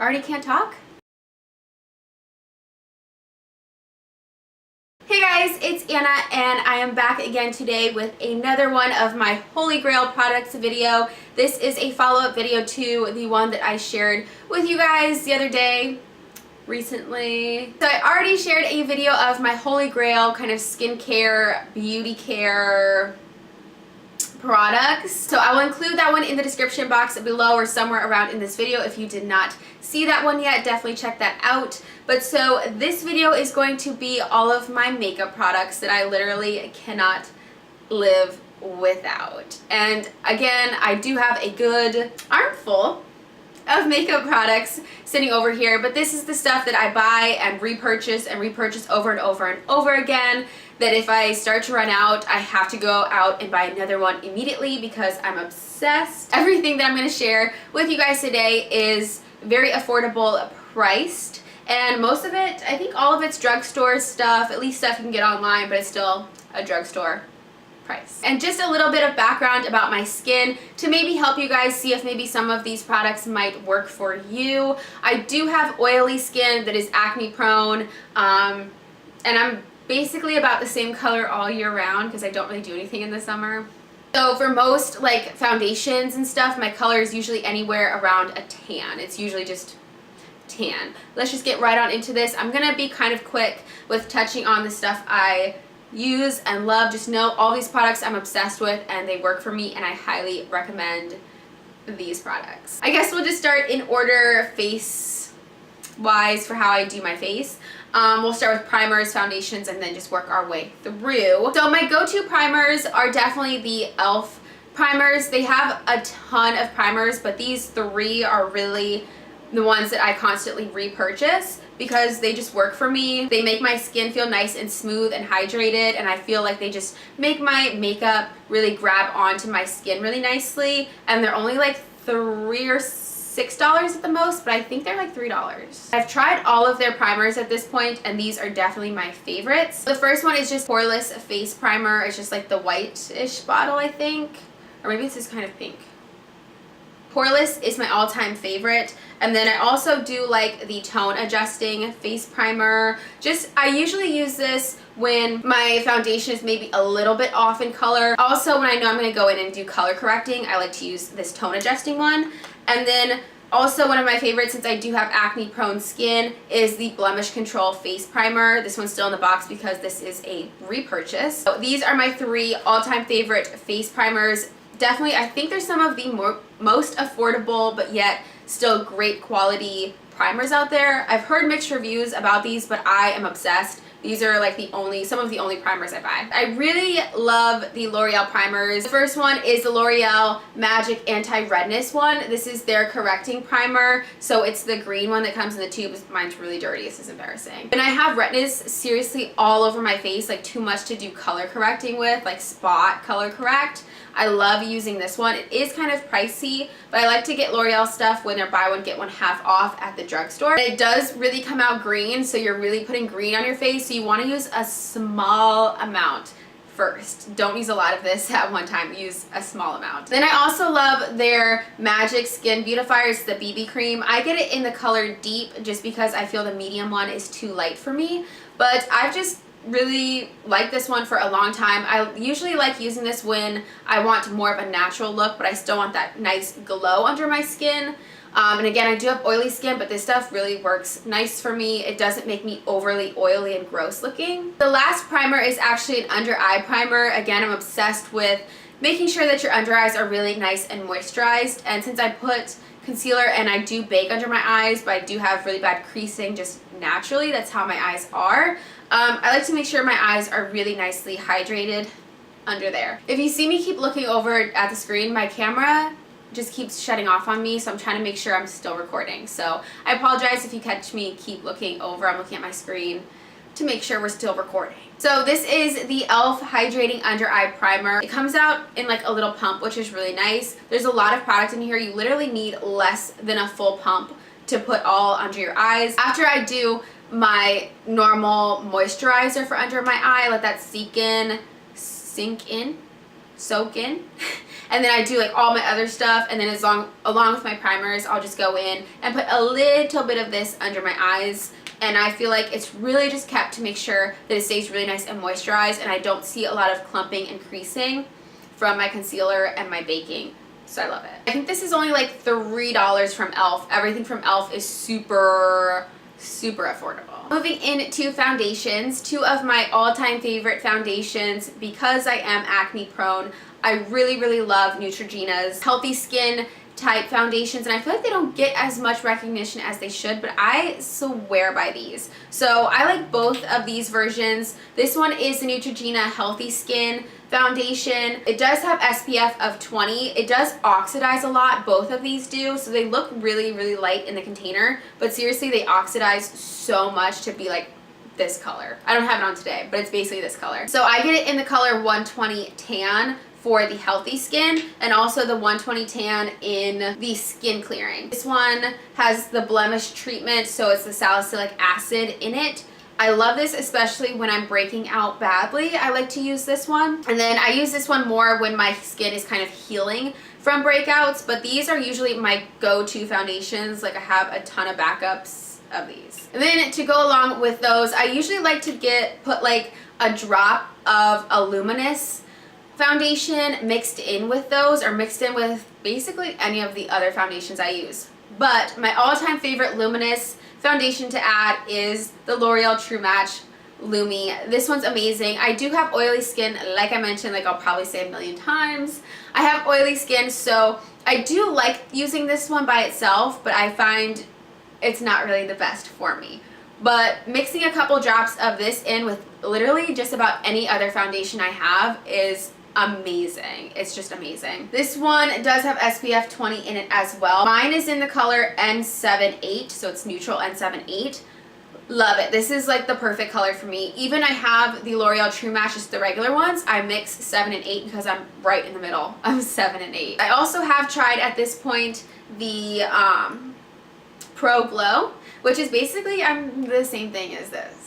Already can't talk? Hey guys, it's Anna and I am back again today with another one of my Holy Grail products video. This is a follow-up video to the one that I shared with you guys the other day, recently. So I already shared a video of my Holy Grail kind of skincare, beauty care products. So I will include that one in the description box below or somewhere around in this video. If you did not see that one yet, definitely check that out. But so this video is going to be all of my makeup products that I literally cannot live without. And again, I do have a good armful of makeup products sitting over here, but this is the stuff that I buy and repurchase over and over and over again, that if I start to run out, I have to go out and buy another one immediately because I'm obsessed. Everything that I'm going to share with you guys today is very affordable priced, and most of it, I think all of it's drugstore stuff, at least stuff you can get online, but it's still a drugstore price. And just a little bit of background about my skin to maybe help you guys see if maybe some of these products might work for you. I do have oily skin that is acne prone, and I'm basically about the same color all year round because I don't really do anything in the summer. So for most like foundations and stuff, my color is usually anywhere around a tan. It's usually just tan. Let's just get right on into this. I'm gonna be kind of quick with touching on the stuff I use and love. Just know all these products I'm obsessed with and they work for me, and I highly recommend these products. I guess we'll just start in order face wise for how I do my face. We'll start with primers, foundations, and then just work our way through. So my go-to primers are definitely the e.l.f. primers. They have a ton of primers, but these three are really the ones that I constantly repurchase because they just work for me. They make my skin feel nice and smooth and hydrated, and I feel like they just make my makeup really grab onto my skin really nicely, and they're only like $3 or $6 at the most, but I think they're like $3. I've tried all of their primers at this point, and these are definitely my favorites. The first one is just Poreless Face Primer. It's just like the white-ish bottle, I think, or maybe it's just kind of pink. Poreless is my all-time favorite. And then I also do like the tone adjusting face primer. I usually use this when my foundation is maybe a little bit off in color. Also, when I know I'm going to go in and do color correcting, I like to use this tone adjusting one. And then also one of my favorites, since I do have acne prone skin, is the Blemish Control Face Primer. This one's still in the box because this is a repurchase. So these are my three all-time favorite face primers. Definitely, I think they're some of the most affordable but yet still great quality primers out there. I've heard mixed reviews about these, but I am obsessed. These are like some of the only primers I buy. I really love the L'Oreal primers. The first one is the L'Oreal Magic Anti-Redness one. This is their correcting primer. So it's the green one that comes in the tube. Mine's really dirty. This is embarrassing. And I have redness seriously all over my face, like too much to do color correcting with, like spot color correct. I love using this one. It is kind of pricey, but I like to get L'Oreal stuff when they're buy one get one half off at the drugstore. It does really come out green, so you're really putting green on your face, so you want to use a small amount first. Don't use a lot of this at one time. Use a small amount. Then I also love their Magic Skin Beautifier. It's the BB cream. I get it in the color Deep just because I feel the medium one is too light for me, but I've just really like this one for a long time. I usually like using this when I want more of a natural look, but I still want that nice glow under my skin. And again, I do have oily skin, but this stuff really works nice for me. It doesn't make me overly oily and gross looking. The last primer is actually an under eye primer. Again, I'm obsessed with making sure that your under eyes are really nice and moisturized. And since I put concealer and I do bake under my eyes, but I do have really bad creasing just naturally, that's how my eyes are. I like to make sure my eyes are really nicely hydrated under there. If you see me keep looking over at the screen, my camera just keeps shutting off on me, so I'm trying to make sure I'm still recording. So I apologize if you catch me keep looking over. I'm looking at my screen to make sure we're still recording. So this is the e.l.f. Hydrating Under Eye Primer. It comes out in like a little pump, which is really nice. There's a lot of product in here. You literally need less than a full pump to put all under your eyes. After I do my normal moisturizer for under my eye, let that sink in, soak in. And then I do like all my other stuff, and then along with my primers, I'll just go in and put a little bit of this under my eyes. And I feel like it's really just kept to make sure that it stays really nice and moisturized, and I don't see a lot of clumping and creasing from my concealer and my baking. So I love it. I think this is only like $3 from e.l.f. Everything from e.l.f. is super affordable. Moving into foundations, two of my all-time favorite foundations because I am acne prone. I really love Neutrogena's healthy skin type foundations, and I feel like they don't get as much recognition as they should, but I swear by these. So I like both of these versions. This one is the Neutrogena Healthy Skin foundation. It does have SPF of 20. It does oxidize a lot, both of these do, so they look really light in the container, but seriously they oxidize so much to be like this color. I don't have it on today, but it's basically this color. So I get it in the color 120 Tan for the healthy skin, and also the 120 Tan in the skin clearing. This one has the blemish treatment, so it's the salicylic acid in it. I love this, especially when I'm breaking out badly. I like to use this one. And then I use this one more when my skin is kind of healing from breakouts, but these are usually my go-to foundations. Like I have a ton of backups of these. And then to go along with those, I usually like to put like a drop of a luminous foundation mixed in with those, or mixed in with basically any of the other foundations I use. But my all-time favorite luminous foundation to add is the L'Oreal True Match Lumi. This one's amazing. I do have oily skin, like I mentioned, like I'll probably say a million times. I have oily skin, so I do like using this one by itself, but I find it's not really the best for me. But mixing a couple drops of this in with literally just about any other foundation I have is amazing. It's just amazing. This one does have SPF 20 in it as well. Mine is in the color N78, so it's neutral N78. Love it. This is like the perfect color for me. Even I have the L'Oreal True Match, just the regular ones. I mix 7 and 8 because I'm right in the middle of 7 and 8. I also have tried at this point the Pro Glow, which is basically the same thing as this.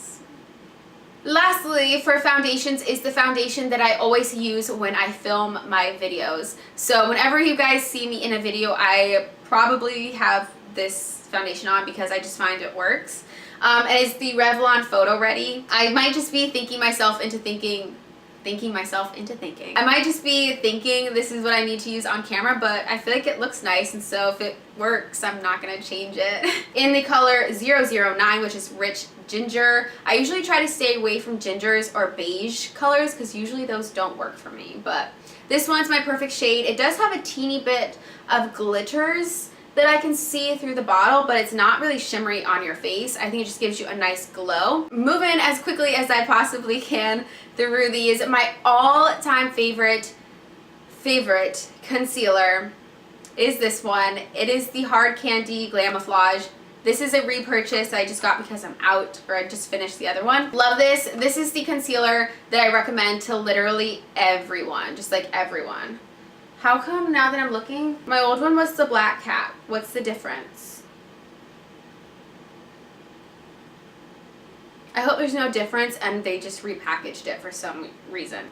Lastly, for foundations is the foundation that I always use when I film my videos. So whenever you guys see me in a video, I probably have this foundation on because I just find it works. And it's the Revlon Photo Ready. I might just be thinking myself into thinking. I might just be thinking this is what I need to use on camera, but I feel like it looks nice, and so if it works, I'm not gonna change it. In the color 009, which is Rich Ginger. I usually try to stay away from gingers or beige colors because usually those don't work for me, but this one's my perfect shade. It does have a teeny bit of glitters that I can see through the bottle, but it's not really shimmery on your face. I think it just gives you a nice glow. Moving as quickly as I possibly can through these, my all-time favorite concealer is this one. It is the Hard Candy Glamouflage. This is a repurchase that I just got because I'm out, or I just finished the other one. Love this. This is the concealer that I recommend to literally everyone, just like everyone. How come now that I'm looking? My old one was the black cap. What's the difference? I hope there's no difference and they just repackaged it for some reason.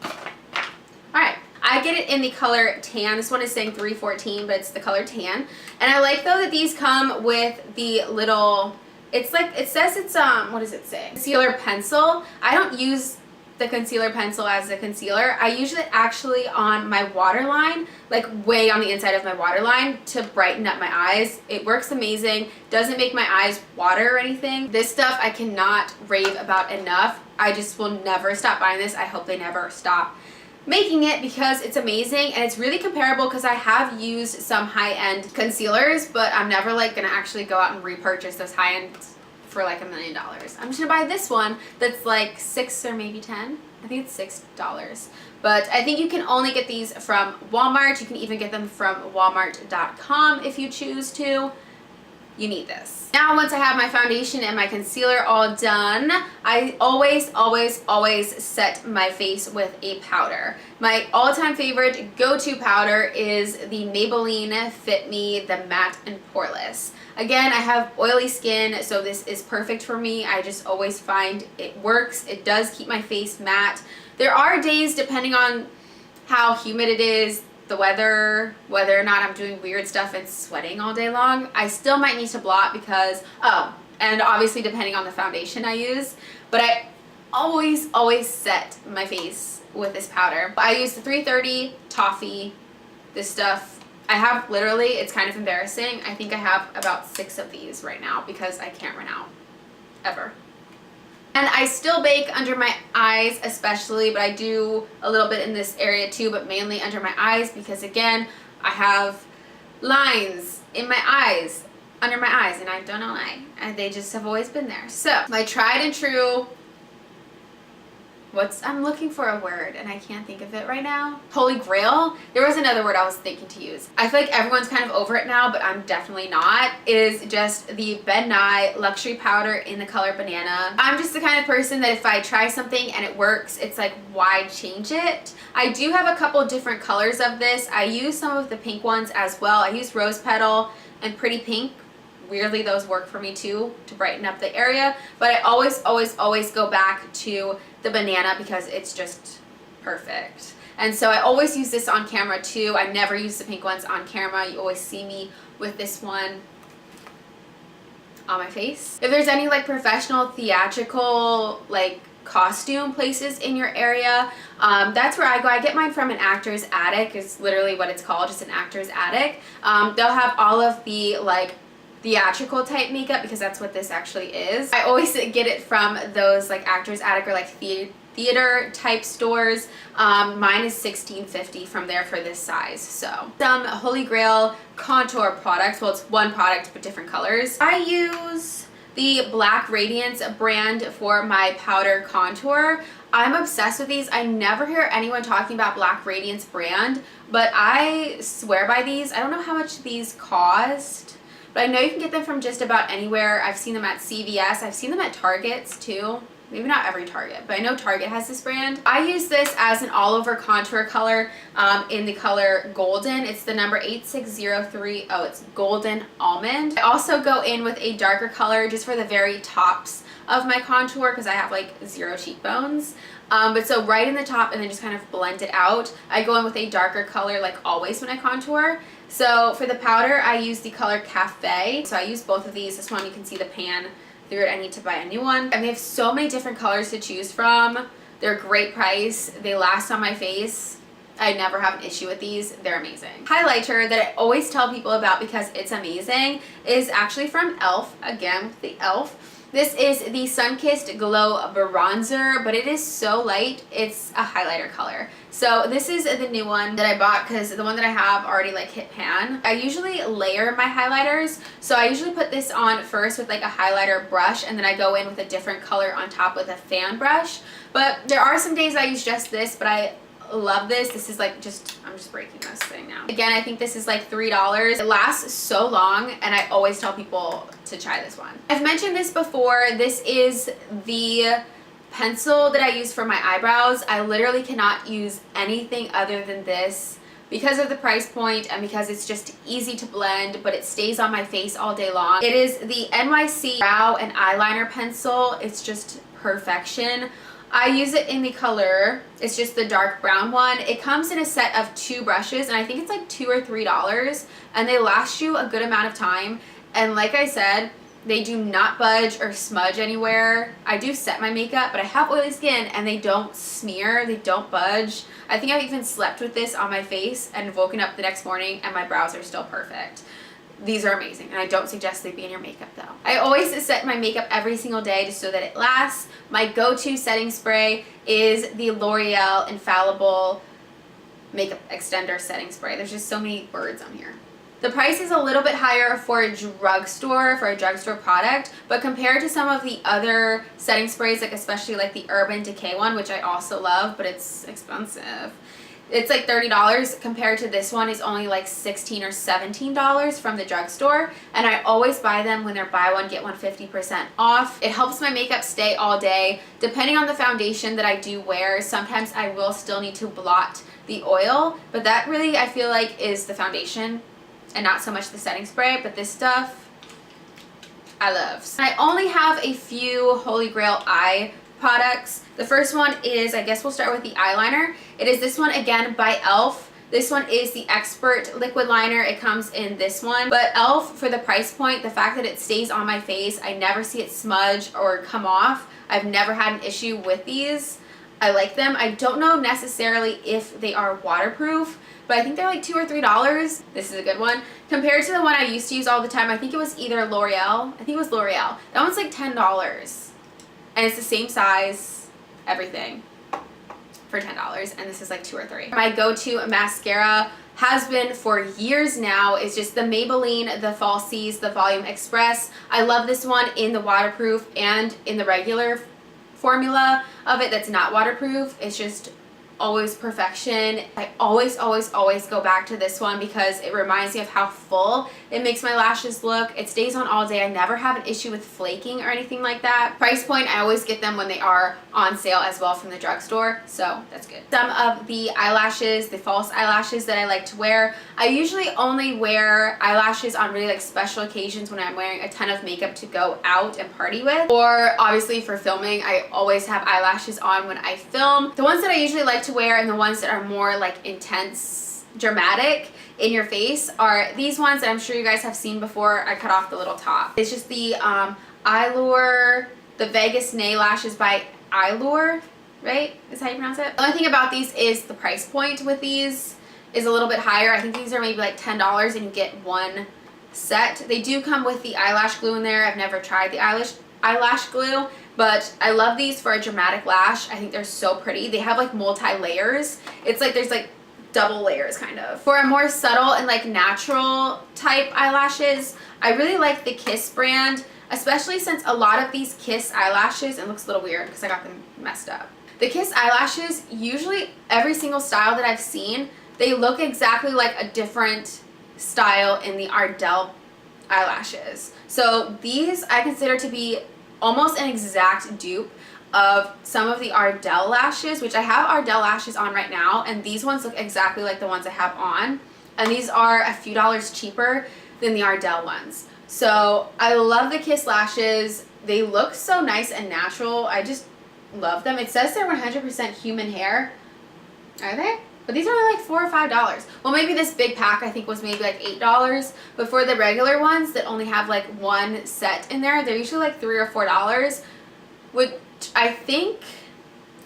Alright, I get it in the color Tan. This one is saying 314, but it's the color Tan. And I like though that these come with the little, it's like, it says it's, what does it say? Concealer pencil. I don't use the concealer pencil as a concealer. I use it actually on my waterline, like way on the inside of my waterline to brighten up my eyes. It works amazing. Doesn't make my eyes water or anything. This stuff I cannot rave about enough. I just will never stop buying this. I hope they never stop making it because it's amazing, and it's really comparable because I have used some high-end concealers, but I'm never like gonna actually go out and repurchase those high-end for like $1 million. I'm just gonna buy this one that's like $6 or maybe $10. I think it's $6. But I think you can only get these from Walmart. You can even get them from walmart.com if you choose to. You need this. Now once I have my foundation and my concealer all done, I always set my face with a powder. My all-time favorite go-to powder is the Maybelline Fit Me, the Matte and Poreless. Again, I have oily skin, so this is perfect for me. I just always find it works. It does keep my face matte. There are days, depending on how humid it is, the weather, whether or not I'm doing weird stuff and sweating all day long, I still might need to blot because, oh, and obviously depending on the foundation I use, but I always set my face with this powder. I use the 330 Toffee, this stuff. I have literally, it's kind of embarrassing, I think I have about 6 of these right now because I can't run out, ever. And I still bake under my eyes especially, but I do a little bit in this area too, but mainly under my eyes because again, I have lines in my eyes, under my eyes, and I don't know why. And they just have always been there. So, my tried and true, I'm looking for a word and I can't think of it right now. Holy Grail. There was another word I was thinking to use. I feel like everyone's kind of over it now, but I'm definitely not. Is just the Ben Nye Luxury Powder in the color Banana. I'm just the kind of person that if I try something and it works, it's like, why change it? I do have a couple different colors of this. I use some of the pink ones as well. I use Rose Petal and Pretty Pink. Weirdly, those work for me too to brighten up the area, but I always go back to the Banana because it's just perfect. And so I always use this on camera too. I never use the pink ones on camera. You always see me with this one on my face. If there's any like professional theatrical like costume places in your area, that's where I go. I get mine from an actor's attic, is literally what it's called, just an actor's attic. They'll have all of the like theatrical type makeup because that's what this actually is. I always get it from those like actors attic or like theater type stores. Mine is $16.50 from there for this size. So some Holy Grail contour products. Well, it's one product but different colors. I use the Black Radiance brand for my powder contour. I'm obsessed with these. I never hear anyone talking about Black Radiance brand, but I swear by these. I don't know how much these cost, but I know you can get them from just about anywhere. I've seen them at CVS. I've seen them at Targets too. Maybe not every Target, but I know Target has this brand. I use this as an all-over contour color in the color Golden. It's the number 8603. Oh, it's Golden Almond. I also go in with a darker color just for the very tops of my contour because I have like 0 cheekbones. But so right in the top and then just kind of blend it out. I go in with a darker color like always when I contour. So for the powder, I use the color Cafe. So I use both of these. This one, you can see the pan through it. I need to buy a new one. And they have so many different colors to choose from. They're a great price. They last on my face. I never have an issue with these. They're amazing. Highlighter that I always tell people about because it's amazing is actually from e.l.f. Again, with the e.l.f. This is the Sunkissed Glow Bronzer, but it is so light. It's a highlighter color. So this is the new one that I bought because the one that I have already like hit pan. I usually layer my highlighters. So I usually put this on first with like a highlighter brush and then I go in with a different color on top with a fan brush. But there are some days I use just this, but I love this. This is like I'm just breaking this thing now. Again, I think this is like $3. It lasts so long and I always tell people to try this one. I've mentioned this before. This is the pencil that I use for my eyebrows. I literally cannot use anything other than this because of the price point and because it's just easy to blend, but it stays on my face all day long. It is the NYC Brow and Eyeliner Pencil. It's just perfection. I use it in the color, it's just the dark brown one. It comes in a set of 2 brushes and I think it's like $2 or $3 and they last you a good amount of time. And like I said, they do not budge or smudge anywhere. I do set my makeup, but I have oily skin and they don't smear, they don't budge. I think I've even slept with this on my face and woken up the next morning and my brows are still perfect. These are amazing and I don't suggest they be in your makeup though. I always set my makeup every single day just so that it lasts. My go-to setting spray is the L'Oreal Infallible Makeup Extender Setting Spray. There's just so many words on here. The price is a little bit higher for a drugstore product, but compared to some of the other setting sprays, like especially like the Urban Decay one, which I also love, but it's expensive. It's like $30 compared to this one is only like $16 or $17 from the drugstore, and I always buy them when they're buy one get one 50% off. It helps my makeup stay all day. Depending on the foundation that I do wear, sometimes I will still need to blot the oil, but that really I feel like is the foundation and not so much the setting spray. But this stuff I love. I only have a few Holy Grail eye products. The first one is, I guess we'll start with the eyeliner. It is this one again by e.l.f. This one is the Expert Liquid Liner. It comes in this one. But e.l.f., for the price point, the fact that it stays on my face, I never see it smudge or come off. I've never had an issue with these. I like them. I don't know necessarily if they are waterproof, but I think they're like $2 or $3. This is a good one. Compared to the one I used to use all the time, I think it was either L'Oreal. I think it was L'Oreal. That one's like $10. And it's the same size, everything, for $10, and this is like $2 or $3. My go-to mascara has been for years now is just the Maybelline, the Falsies, the Volume Express. I love this one in the waterproof and in the regular formula of it that's not waterproof. It's just always perfection. I always go back to this one because it reminds me of how full it makes my lashes look. It stays on all day. I never have an issue with flaking or anything like that. Price point, I always get them when they are on sale as well from the drugstore, so that's good. Some of the eyelashes, the false eyelashes that I like to wear, I usually only wear eyelashes on really like special occasions when I'm wearing a ton of makeup to go out and party with, or obviously for filming. I always have eyelashes on when I film. The ones that I usually like to wear and the ones that are more like intense, dramatic in your face are these ones that I'm sure you guys have seen before. I cut off the little top. It's just the Eyelure, the Vegas Nail Lashes by Eyelure, right? Is how you pronounce it. The only thing about these is the price point with these is a little bit higher. I think these are maybe like $10 and you get one set. They do come with the eyelash glue in there. I've never tried the eyelash glue, but I love these for a dramatic lash. I think they're so pretty. They have like multi-layers. It's like there's like double layers kind of. For a more subtle and like natural type eyelashes, I really like the Kiss brand, especially since a lot of these Kiss eyelashes, it looks a little weird because I got them messed up. The Kiss eyelashes, usually every single style that I've seen, they look exactly like a different style in the Ardell eyelashes. So these I consider to be almost an exact dupe of some of the Ardell lashes, which I have Ardell lashes on right now, and these ones look exactly like the ones I have on, and these are a few dollars cheaper than the Ardell ones. So I love the Kiss lashes. They look so nice and natural. I just love them. It says they're 100% human hair. Are they? But these are only like $4 or $5. Well, maybe this big pack I think was maybe like $8. But for the regular ones that only have like one set in there, they're usually like $3 or $4. Which I think,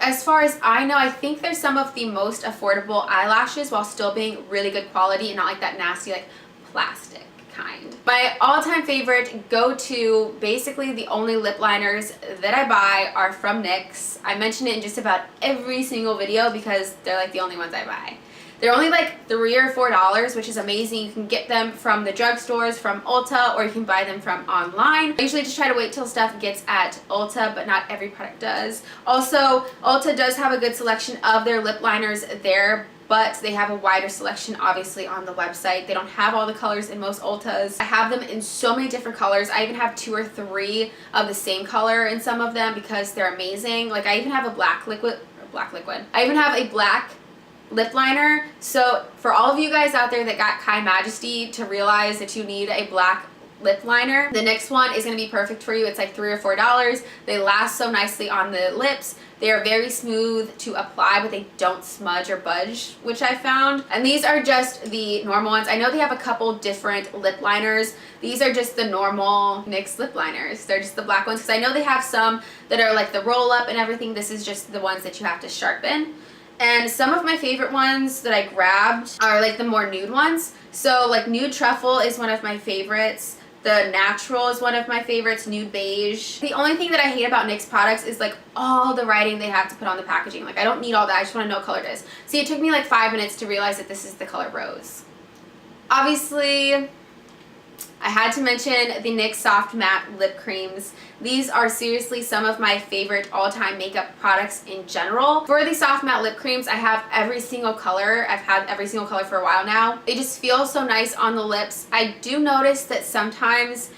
as far as I know, I think they're some of the most affordable eyelashes while still being really good quality and not like that nasty like plastic kind. My all-time favorite go-to, basically the only lip liners that I buy are from NYX. I mention it in just about every single video because they're like the only ones I buy. They're only like $3 or $4, which is amazing. You can get them from the drugstores, from Ulta, or you can buy them from online. I usually just try to wait till stuff gets at Ulta, but not every product does. Also, Ulta does have a good selection of their lip liners there, but they have a wider selection obviously on the website. They don't have all the colors in most Ultas. I have them in so many different colors. I even have 2 or 3 of the same color in some of them because they're amazing. Like I even have a black liquid. I even have a black lip liner. So for all of you guys out there that got Kai Majesty to realize that you need a black lip liner, the next one is going to be perfect for you. It's like $3 or $4. They last so nicely on the lips. They are very smooth to apply, but they don't smudge or budge, which I found. And these are just the normal ones. I know they have a couple different lip liners. These are just the normal NYX lip liners. They're just the black ones because I know they have some that are like the roll up and everything. This is just the ones that you have to sharpen. And some of my favorite ones that I grabbed are like the more nude ones. So like Nude Truffle is one of my favorites. The Natural is one of my favorites, Nude Beige. The only thing that I hate about NYX products is like all the writing they have to put on the packaging. Like I don't need all that, I just want to know what color it is. See, it took me like 5 minutes to realize that this is the color Rose. Obviously, I had to mention the NYX Soft Matte Lip Creams. These are seriously some of my favorite all-time makeup products in general. For the Soft Matte Lip Creams, I have every single color. I've had every single color for a while now. They just feel so nice on the lips. I do notice that sometimes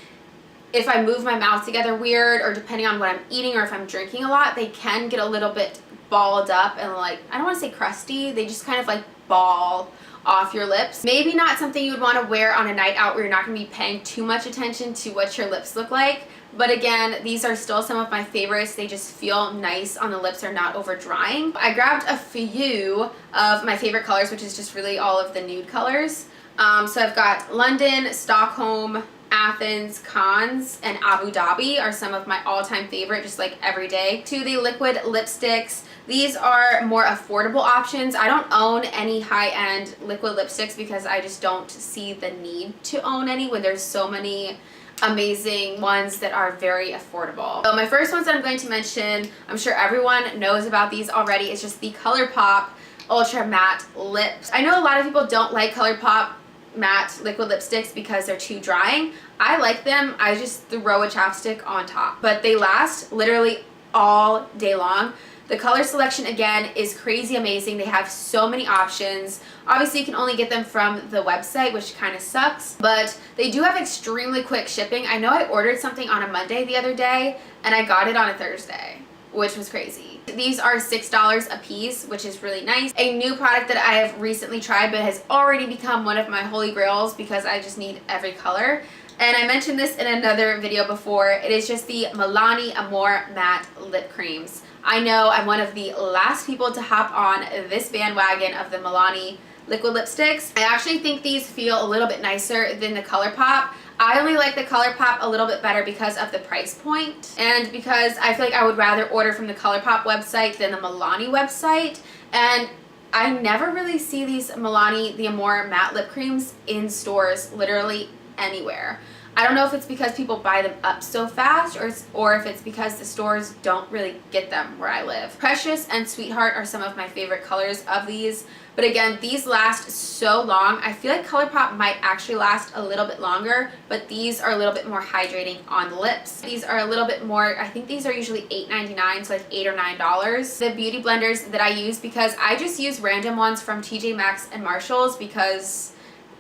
if I move my mouth together weird, or depending on what I'm eating or if I'm drinking a lot, they can get a little bit balled up and like, I don't want to say crusty, they just kind of like ball off your lips. Maybe not something you would want to wear on a night out where you're not going to be paying too much attention to what your lips look like, But again, these are still some of my favorites. They just feel nice on the lips. They're not over drying. I grabbed a few of my favorite colors, which is just really all of the nude colors. So I've got London, Stockholm, Athens, Cannes, and Abu Dhabi are some of my all-time favorite, just like every day. To the liquid lipsticks. These are more affordable options. I don't own any high-end liquid lipsticks because I just don't see the need to own any when there's so many amazing ones that are very affordable. So my first ones that I'm going to mention, I'm sure everyone knows about these already, is just the ColourPop Ultra Matte Lips. I know a lot of people don't like ColourPop matte liquid lipsticks because they're too drying. I like them. I just throw a chapstick on top. But they last literally all day long. The color selection, again, is crazy amazing. They have so many options. Obviously, you can only get them from the website, which kind of sucks. But they do have extremely quick shipping. I know I ordered something on a Monday the other day, and I got it on a Thursday, which was crazy. These are $6 a piece, which is really nice. A new product that I have recently tried but has already become one of my holy grails because I just need every color. And I mentioned this in another video before. It is just the Milani Amore Matte Lip Creams. I know I'm one of the last people to hop on this bandwagon of the Milani liquid lipsticks. I actually think these feel a little bit nicer than the ColourPop. I only like the ColourPop a little bit better because of the price point and because I feel like I would rather order from the ColourPop website than the Milani website. And I never really see these Milani, the Amore matte lip creams in stores literally anywhere. I don't know if it's because people buy them up so fast or if it's because the stores don't really get them where I live. Precious and Sweetheart are some of my favorite colors of these. But again, these last so long. I feel like ColourPop might actually last a little bit longer, but these are a little bit more hydrating on the lips. These are a little bit more, I think these are usually $8.99, so like $8 or $9. The beauty blenders that I use, because I just use random ones from TJ Maxx and Marshalls because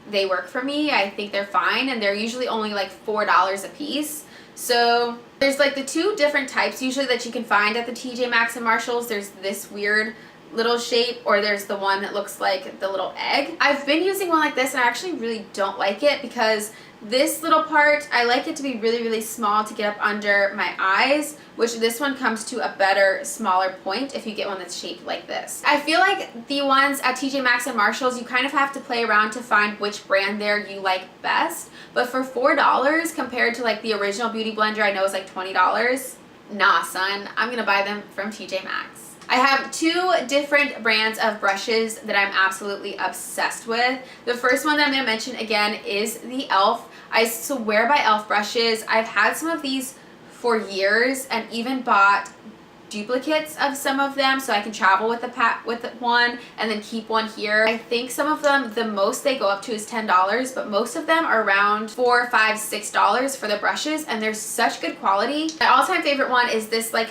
they work for me. I think they're fine, and they're usually only like $4 a piece. So there's like the two different types usually that you can find at the TJ Maxx and Marshalls. There's this weird little shape, or there's the one that looks like the little egg. I've been using one like this and I actually really don't like it because this little part, I like it to be really, really small to get up under my eyes, which this one comes to a better, smaller point if you get one that's shaped like this. I feel like the ones at TJ Maxx and Marshalls, you kind of have to play around to find which brand there you like best. But for $4 compared to like the original beauty blender I know is like $20, nah son, I'm gonna buy them from TJ Maxx. I have two different brands of brushes that I'm absolutely obsessed with. The first one that I'm going to mention again is the e.l.f. I swear by e.l.f. brushes. I've had some of these for years and even bought duplicates of some of them so I can travel with one and then keep one here. I think some of them, the most they go up to is $10, but most of them are around $4, $5, $6 for the brushes, and they're such good quality. My all-time favorite one is this like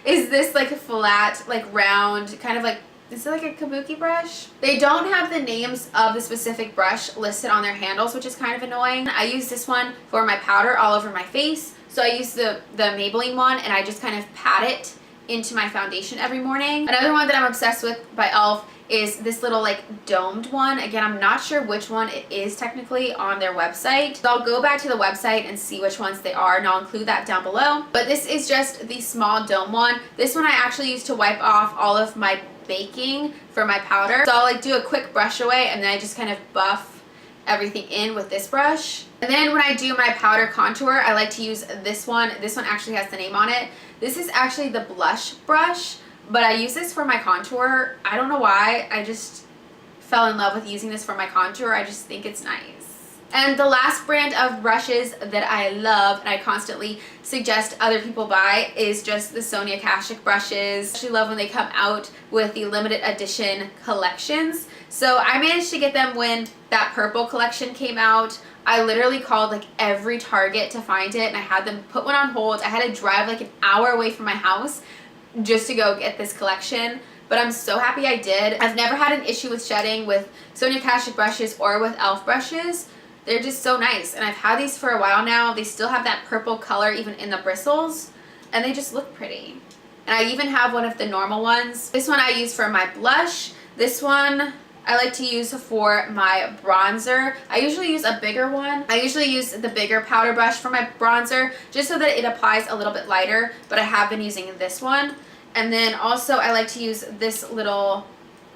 is this like flat, like round, kind of like, is it like a kabuki brush? They don't have the names of the specific brush listed on their handles, which is kind of annoying. I use this one for my powder all over my face. So I use the Maybelline one and I just kind of pat it into my foundation every morning. Another one that I'm obsessed with by e.l.f. is this little like domed one. Again, I'm not sure which one it is technically on their website. So I'll go back to the website and see which ones they are, and I'll include that down below. But this is just the small dome one. This one I actually use to wipe off all of my baking for my powder. So I'll like do a quick brush away and then I just kind of buff everything in with this brush. And then when I do my powder contour, I like to use this one. This one actually has the name on it. This is actually the blush brush, but I use this for my contour. I don't know why. I just fell in love with using this for my contour. I just think it's nice. And the last brand of brushes that I love and I constantly suggest other people buy is just the Sonia Kashuk brushes. I actually love when they come out with the limited edition collections. So I managed to get them when that purple collection came out. I literally called like every Target to find it and I had them put one on hold. I had to drive like an hour away from my house just to go get this collection, but I'm so happy I did. I've never had an issue with shedding with Sonia Kashuk brushes or with e.l.f. brushes. They're just so nice, and I've had these for a while now. They still have that purple color even in the bristles, and they just look pretty. And I even have one of the normal ones. This one I use for my blush. This one I like to use for my bronzer. I usually use a bigger one. I usually use the bigger powder brush for my bronzer just so that it applies a little bit lighter, but I have been using this one. And then also I like to use this little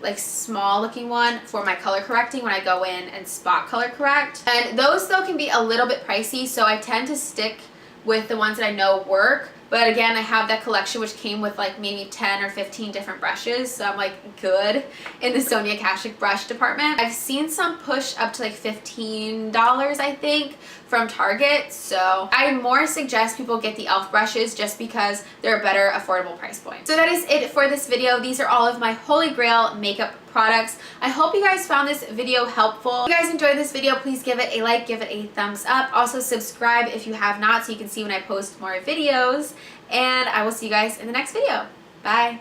like small looking one for my color correcting when I go in and spot color correct. And those though can be a little bit pricey, so I tend to stick with the ones that I know work. But again, I have that collection which came with like maybe 10 or 15 different brushes, so I'm like good in the Sonia Kashuk brush department. I've seen some push up to like $15, I think, from Target, so I more suggest people get the e.l.f. brushes just because they're a better affordable price point. So that is it for this video. These are all of my Holy Grail makeup products. I hope you guys found this video helpful. If you guys enjoyed this video, please give it a like, give it a thumbs up. Also subscribe if you have not so you can see when I post more videos. And I will see you guys in the next video. Bye.